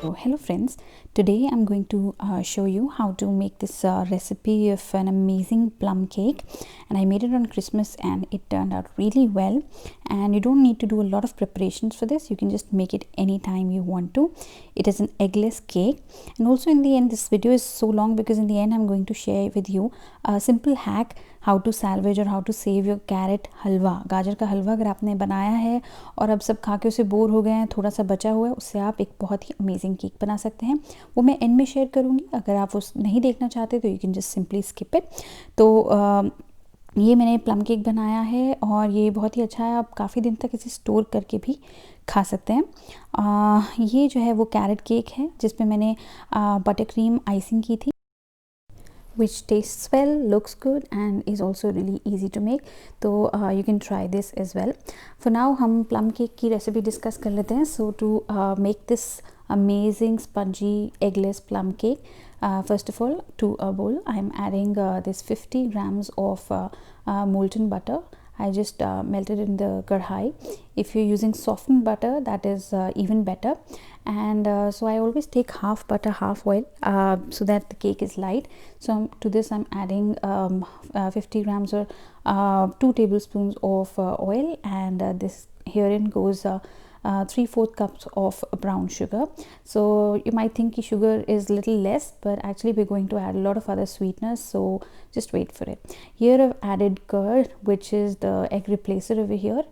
So hello friends, today I'm going to show you how to make this recipe of an amazing plum cake, and I made it on Christmas and it turned out really well. And you don't need to do a lot of preparations for this. You can just make it anytime you want to. It is an eggless cake, and also in the end this video is so long because in the end I'm going to share with you a simple hack how to salvage or how to save your carrot हलवा, गाजर का हलवा अगर आपने बनाया है और अब सब खा के उसे बोर हो गए हैं, थोड़ा सा बचा हुआ है, उससे आप एक बहुत ही अमेजिंग केक बना सकते हैं। वो मैं एंड में शेयर करूँगी। अगर आप उस नहीं देखना चाहते तो you can just simply skip it. तो ये मैंने प्लम केक बनाया है और ये बहुत ही अच्छा है। आप काफ़ी दिन तक इसे स्टोर करके भी खा सकते हैं। ये जो है वो कैरेट केक है जिसपे मैंने बटर क्रीम आइसिंग की थी, which tastes well, looks good and is also really easy to make. तो you can try this as well. For now हम plum cake की रेसिपी डिस्कस कर लेते हैं. So to make this amazing spongy eggless plum cake, first of all, to a bowl I am adding this 50 grams of molten butter. I just melted in the kadhai. If you're using softened butter, that is even better. And so I always take half butter, half oil, so that the cake is light. So to this I'm adding 50 grams or 2 tablespoons of oil, and this herein goes 3/4 cups of brown sugar. So you might think sugar is little less, but actually we're going to add a lot of other sweeteners, so just wait for it. Here I've added curd, which is the egg replacer over here.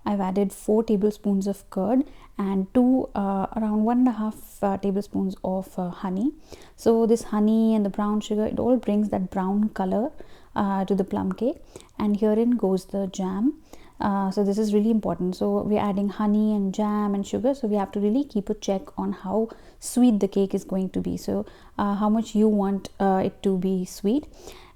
I've added 4 tablespoons of curd and around 1.5 tablespoons of honey. So this honey and the brown sugar, it all brings that brown color to the plum cake. And herein goes the jam. So this is really important. So we're adding honey and jam and sugar, so we have to really keep a check on how sweet the cake is going to be. So how much you want it to be sweet.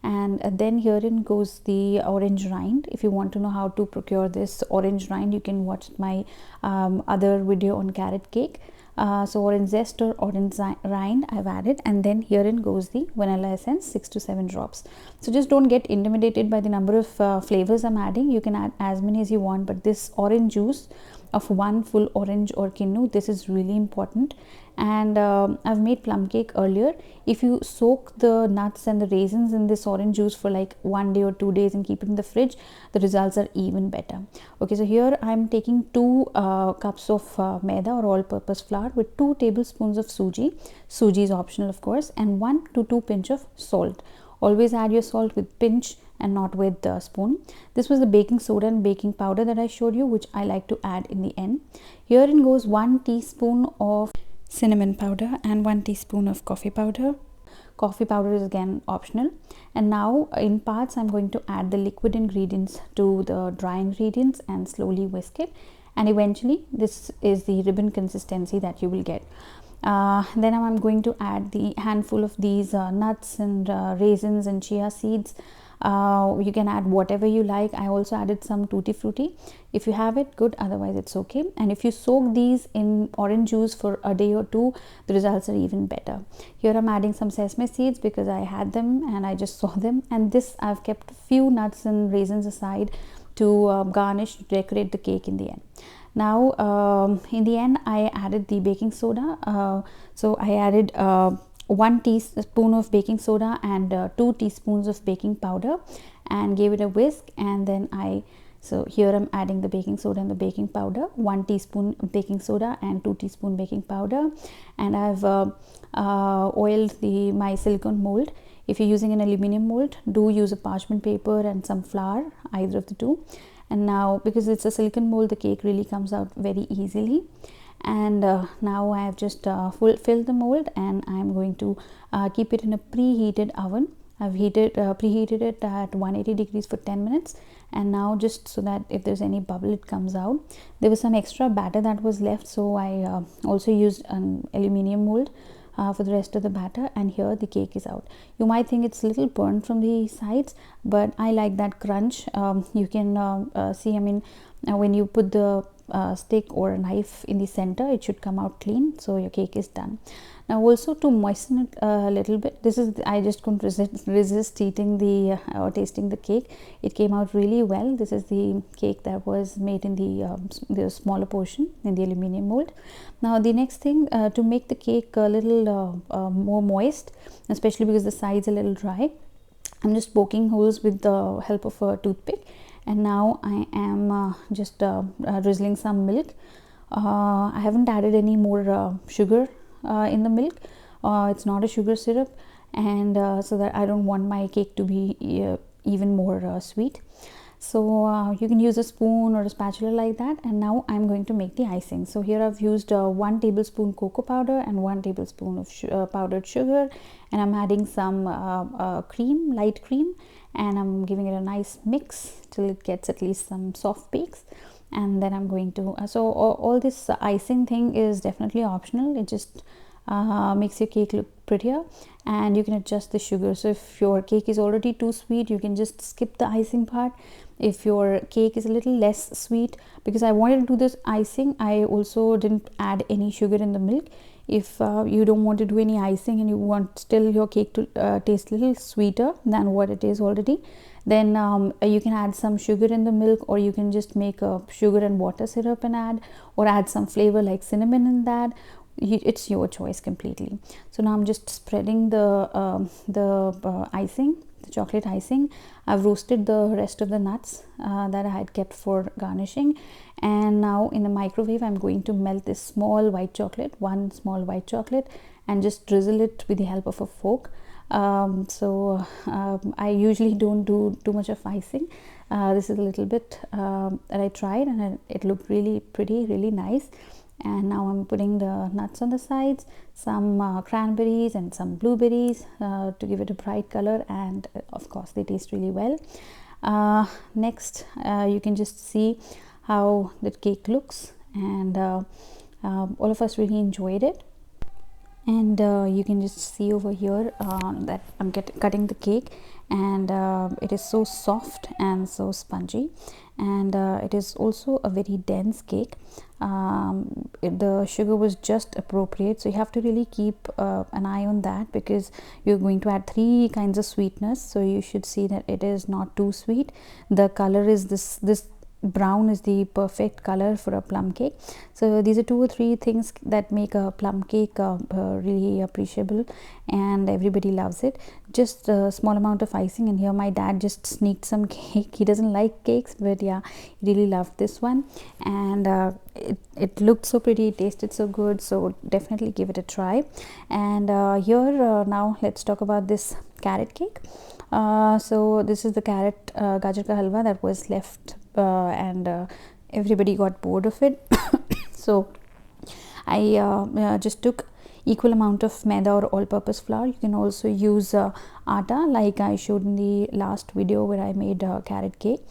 And then herein goes the orange rind. If you want to know how to procure this orange rind, you can watch my other video on carrot cake. So orange zest or orange rind I've added, and then herein goes the vanilla essence, 6 to 7 drops. So just don't get intimidated by the number of flavors I'm adding. You can add as many as you want, but this orange juice of 1 full orange or kinnu, this is really important. And I've made plum cake earlier. If you soak the nuts and the raisins in this orange juice for like 1 day or 2 days and keep it in the fridge, the results are even better. Okay, so here I'm taking 2 cups of maida or all-purpose flour with 2 tablespoons of suji. Suji is optional, of course, and 1 to 2 pinch of salt. Always add your salt with pinch and not with the spoon. This was the baking soda and baking powder that I showed you, which I like to add in the end. Herein goes 1 teaspoon of cinnamon powder and 1 teaspoon of coffee powder. Coffee powder is again optional. And now in parts I'm going to add the liquid ingredients to the dry ingredients and slowly whisk it, and eventually this is the ribbon consistency that you will get. Then I'm going to add the handful of these nuts and raisins and chia seeds. You can add whatever you like. I also added some tutti frutti. If you have it, good, otherwise it's okay. And if you soak these in orange juice for a day or 2, the results are even better. Here I'm adding some sesame seeds because I had them and I just saw them, and this I've kept a few nuts and raisins aside to garnish, to decorate the cake in the end. Now in the end I added the baking soda. So I added 1 teaspoon of baking soda and 2 teaspoons of baking powder and gave it a whisk. And then so here I'm adding the baking soda and the baking powder, 1 teaspoon baking soda and 2 teaspoon baking powder. And I've oiled my silicone mold. If you're using an aluminum mold, do use a parchment paper and some flour, either of the two. And now because it's a silicone mold, the cake really comes out very easily. And now I have just filled the mold, and I am going to keep it in a preheated oven. I've preheated it at 180 degrees for 10 minutes. And now, just so that if there's any bubble, it comes out. There was some extra batter that was left, so I also used an aluminium mold for the rest of the batter, and here the cake is out. You might think it's a little burnt from the sides, but I like that crunch. You can see, I mean, Now when you put the stick or a knife in the center, it should come out clean, so your cake is done. Now also to moisten it a little bit, this is, I just couldn't resist eating the or tasting the cake. It came out really well. This is the cake that was made in the smaller portion in the aluminium mold. Now the next thing, to make the cake a little more moist, especially because the sides are a little dry, I'm just poking holes with the help of a toothpick, and now I am just drizzling some milk. I haven't added any more sugar in the milk. It's not a sugar syrup, and so that I don't want my cake to be even more sweet. So you can use a spoon or a spatula like that. And now I'm going to make the icing. So here I've used 1 tablespoon cocoa powder and 1 tablespoon of powdered sugar, and I'm adding some cream, light cream, and I'm giving it a nice mix till it gets at least some soft peaks. And then I'm going to so all this icing thing is definitely optional. It just makes your cake look prettier, and you can adjust the sugar. So if your cake is already too sweet, you can just skip the icing part. If your cake is a little less sweet, because I wanted to do this icing, I also didn't add any sugar in the milk. If you don't want to do any icing and you want still your cake to taste a little sweeter than what it is already, then you can add some sugar in the milk, or you can just make a sugar and water syrup and add, or add some flavor like cinnamon in that. It's your choice completely. So now I'm just spreading the icing, the chocolate icing. I've roasted the rest of the nuts that I had kept for garnishing, and now in the microwave I'm going to melt this small white chocolate, 1 small white chocolate, and just drizzle it with the help of a fork. I usually don't do too much of icing. This is a little bit that I tried, and it looked really pretty, really nice. And now I'm putting the nuts on the sides, some cranberries and some blueberries to give it a bright color, and of course they taste really well. Next, you can just see how the cake looks, and all of us really enjoyed it. And you can just see over here that I'm cutting the cake, and it is so soft and so spongy, and it is also a very dense cake. The sugar was just appropriate, so you have to really keep an eye on that, because you're going to add 3 kinds of sweetness, so you should see that it is not too sweet. The color is this brown is the perfect color for a plum cake. So these are 2 or 3 things that make a plum cake really appreciable, and everybody loves it. Just a small amount of icing, and here my dad just sneaked some cake. He doesn't like cakes, but yeah, he really loved this one, and it looked so pretty, it tasted so good, so definitely give it a try. And here now let's talk about this carrot cake. So this is the carrot gajar ka halwa that was left, and everybody got bored of it. So I just took equal amount of maida or all-purpose flour. You can also use atta, like I showed in the last video where I made carrot cake.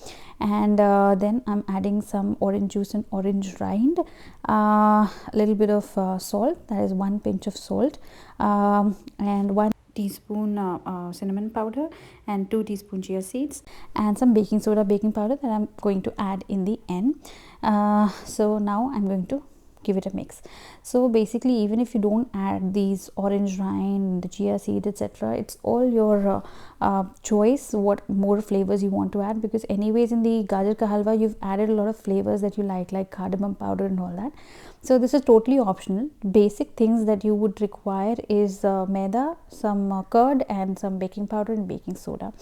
And then I'm adding some orange juice and orange rind, a little bit of salt, that is 1 pinch of salt, and 1 teaspoon cinnamon powder, and 2 teaspoon chia seeds, and some baking soda, baking powder that I'm going to add in the end. So now I'm going to give it a mix. So basically, even if you don't add these orange rind, the chia seed, etc., it's all your choice what more flavors you want to add, because anyways in the gajar ka halwa you've added a lot of flavors that you like cardamom powder and all that. So this is totally optional. Basic things that you would require is maida, some curd, and some baking powder and baking soda.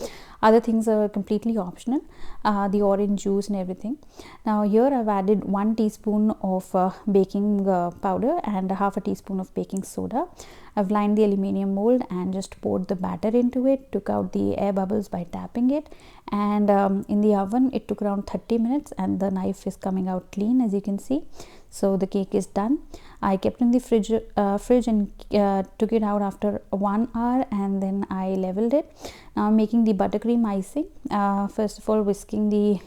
Other things are completely optional, the orange juice and everything. Now here I've added 1 teaspoon of baking powder and half a teaspoon of baking soda. I've lined the aluminium mold and just poured the batter into it, took out the air bubbles by tapping it, and in the oven it took around 30 minutes, and the knife is coming out clean, as you can see. So the cake is done. I kept in the fridge and took it out after 1 hour, and then I leveled it. Now I'm making the buttercream icing. First of all, whisking the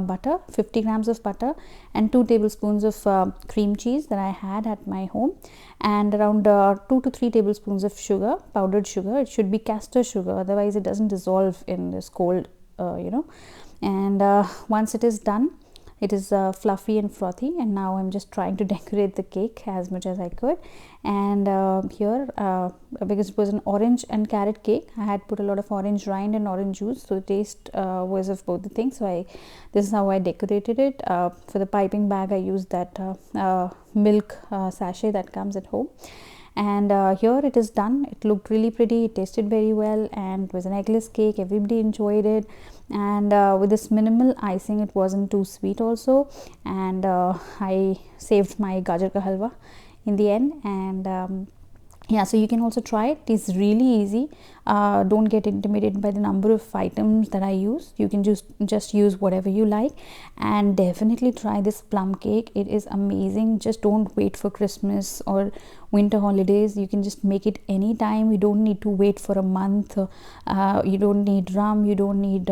butter, 50 grams of butter, and 2 tablespoons of cream cheese that I had at my home, and around 2 to 3 tablespoons of sugar, powdered sugar. It should be castor sugar, otherwise it doesn't dissolve in this cold, And once it is done, it is fluffy and frothy, and now I'm just trying to decorate the cake as much as I could. And here because it was an orange and carrot cake, I had put a lot of orange rind and orange juice, so the taste was of both the things. So this is how I decorated it. For the piping bag, I used that milk sachet that comes at home. And here it is done. It looked really pretty, it tasted very well, and it was an eggless cake. Everybody enjoyed it, and with this minimal icing, it wasn't too sweet also. And I saved my gajar ka halwa in the end. And yeah, so you can also try it. It's really easy. Don't get intimidated by the number of items that I use. You can just use whatever you like, and definitely try this plum cake. It is amazing. Just don't wait for Christmas or winter holidays. You can just make it anytime. You don't need to wait for a month. You don't need rum, you don't need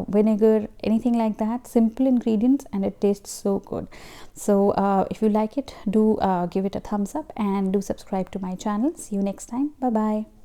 vinegar, anything like that. Simple ingredients, and it tastes so good. So if you like it, do give it a thumbs up, and do subscribe to my channel. See you next time. Bye bye.